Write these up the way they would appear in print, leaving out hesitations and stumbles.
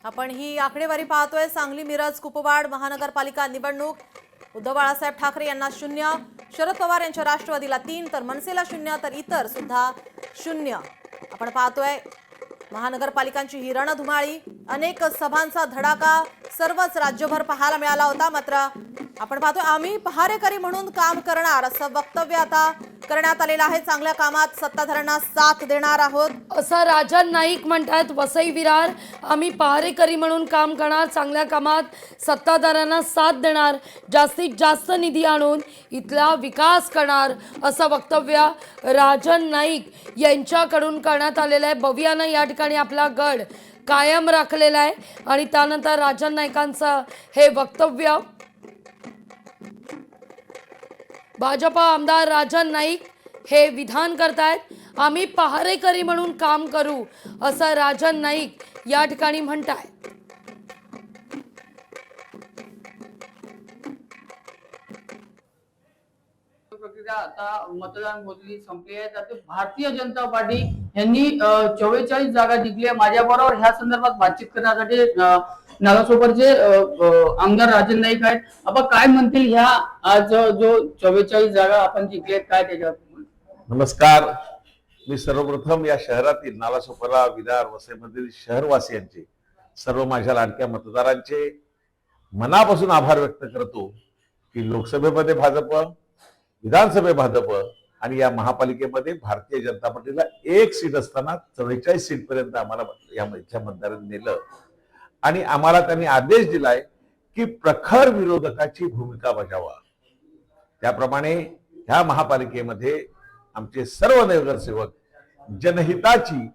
आपण ही आकडेवारी पाहतोय। सांगली मिरज कुपवाड महानगरपालिका निवडणूक उद्धव बाळासाहेब ठाकरे यांना 0, शरद पवार यांच्या राष्ट्रवादीला 3 तर मनसेला 0 तर इतर सुद्धा 0। आपण पाहतोय महानगरपालिकांची ही रणधुमाळी, अनेक सभांचा धडाका सर्वच राज्यभर पाहायला मिळाला होता। मात्र आपण पाहतोय आम्ही पहारेकरी म्हणून काम करणार असं वक्तव्य आता करण्यात आलेलं आहे। चांगल्या कामात सत्ताधाऱ्यांना साथ देणार आहोत असं राजन नाईक म्हणतात। वसई विरार आम्ही पहारेकरी म्हणून काम करणार, चांगल्या कामात सत्ताधाऱ्यांना साथ देणार, जास्तीत जास्त निधी आणून इथला विकास करणार असं वक्तव्य राजन नाईक यांच्याकडून करण्यात आलेलं आहे। बवियानं या ठिकाणी आपला गड कायम राखलेला आहे आणि त्यानंतर राजन नाईकांचं हे वक्तव्य। भाजपा आमदार राजन नाईक हे विधान करतायत, आम्ही पहारेकरी म्हणून काम करू असं राजन नाईक या ठिकाणी म्हणतायत। प्रक्रिया आता मतदान मोजणी संपली आहे। त्यात भारतीय जनता पार्टी यांनी 44 जागा जिंकल्या। माझ्याबरोबर ह्या संदर्भात बातचीत करण्यासाठी नालासोपरचे आमदार राजन नाईक आहेत। आपण काय म्हणतील ह्या आज जो 44 जागा आपण जिंकल्यात, काय त्याच्यावर? नमस्कार, मी सर्वप्रथम या शहरातील नालासोपारा विरार वसईमधील शहरवासियांचे, सर्व माझ्या लाडक्या मतदारांचे मनापासून आभार व्यक्त करतो की लोकसभेमध्ये भाजप, विधानसभेत भाजप आणि या महापालिकेमध्ये भारतीय जनता पार्टीला 1 सीट असताना 44 सीट पर्यंत आम्हाला या मतदारांनी नेलं आणि आम्हाला त्यांनी आदेश दिलाय की प्रखर विरोधकाची भूमिका बजावा। त्याप्रमाणे ह्या महापालिकेमध्ये आमचे सर्व नगरसेवक जनहिताची,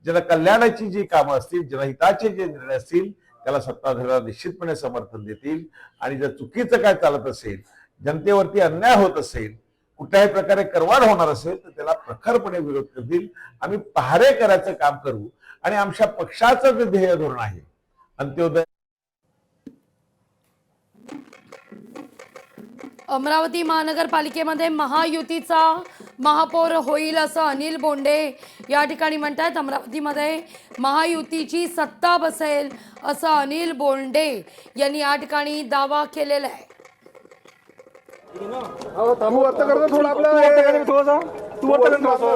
जनकल्याणाची जी कामं असतील, जनहिताचे जे निर्णय असतील त्याला सत्ताधाऱ्यांना निश्चितपणे समर्थन देतील आणि जर चुकीचं काय चालत असेल, जनतेवरती अन्याय होत असेल, कुठल्याही प्रकारे करवाढ होणार असेल तर त्याला प्रखरपणे विरोध करतील। आम्ही पहारेकराचं काम करू आणि आमच्या पक्षाचं जे ध्येय धोरण आहे अंत्योदय। अमरावती महानगरपालिकेमध्ये महायुतीचा महापौर होईल असं अनिल बोंडे या ठिकाणी म्हणतात। अमरावतीमध्ये महायुतीची सत्ता बसेल असं अनिल बोंडे यांनी या ठिकाणी दावा केलेला आहे। तू अर्थ करतो थोडा आपला थोडासा तू अर्थ करतो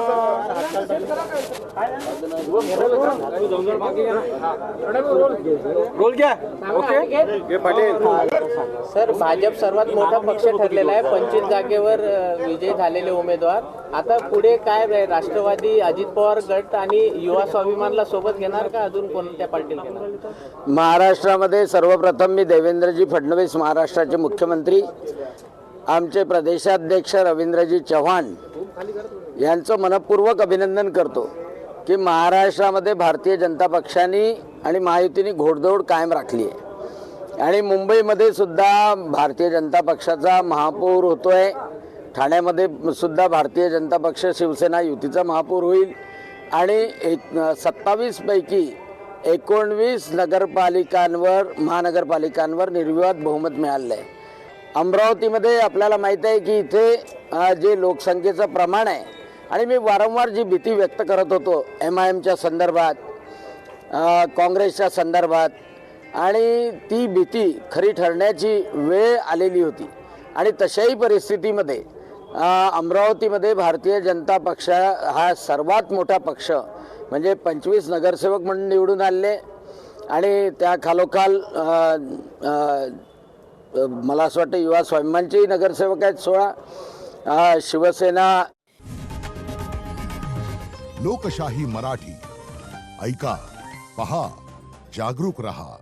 रोल क्या ओके पाटील सर, भाजप सर्वात मोठा पक्ष ठरलेला आहे। 25 जागेवर विजय झालेले उमेदवार। आता पुढे काय, राष्ट्रवादी अजित पवार गट आणि युवा स्वाभिमानला सोबत घेणार का अजून कोणत्या पार्टीला घेणार? महाराष्ट्रामध्ये सर्वप्रथम मी देवेंद्रजी फडणवीस, महाराष्ट्राचे मुख्यमंत्री, आमचे प्रदेशाध्यक्ष रवींद्रजी चव्हाण यांचं मनपूर्वक अभिनंदन करतो की महाराष्ट्रामध्ये भारतीय जनता पक्षाने आणि महायुतीने घोडदौड कायम राखली आहे आणि मुंबईमध्ये सुद्धा भारतीय जनता पक्षाचा महापौर होतोय। ठाण्यामध्ये सुद्धा भारतीय जनता पक्ष शिवसेना युतीचा महापौर होईल आणि 27 पैकी 19 महानगरपालिकांवर निर्विवाद बहुमत मिळालं आहे। अमरावतीमध्ये आपल्याला माहीत आहे की इथे जे लोकसंख्येचं प्रमाण आहे आणि मी वारंवार जी भीती व्यक्त करत होतो MIMच्या संदर्भात, काँग्रेसच्या संदर्भात, आणि ती भीती खरी ठरण्याची वेळ आलेली होती आणि तशाही परिस्थितीमध्ये अमरावतीमध्ये भारतीय जनता पक्ष हा सर्वात मोठा पक्ष म्हणजे 25 नगरसेवक म्हणून निवडून आले आणि त्या खालोखाल मला असं वाटतं युवा स्वाभिमानचेही नगरसेवक आहेत 16। शिवसेना। लोकशाही मराठी ऐका, पहा, जागरूक रहा।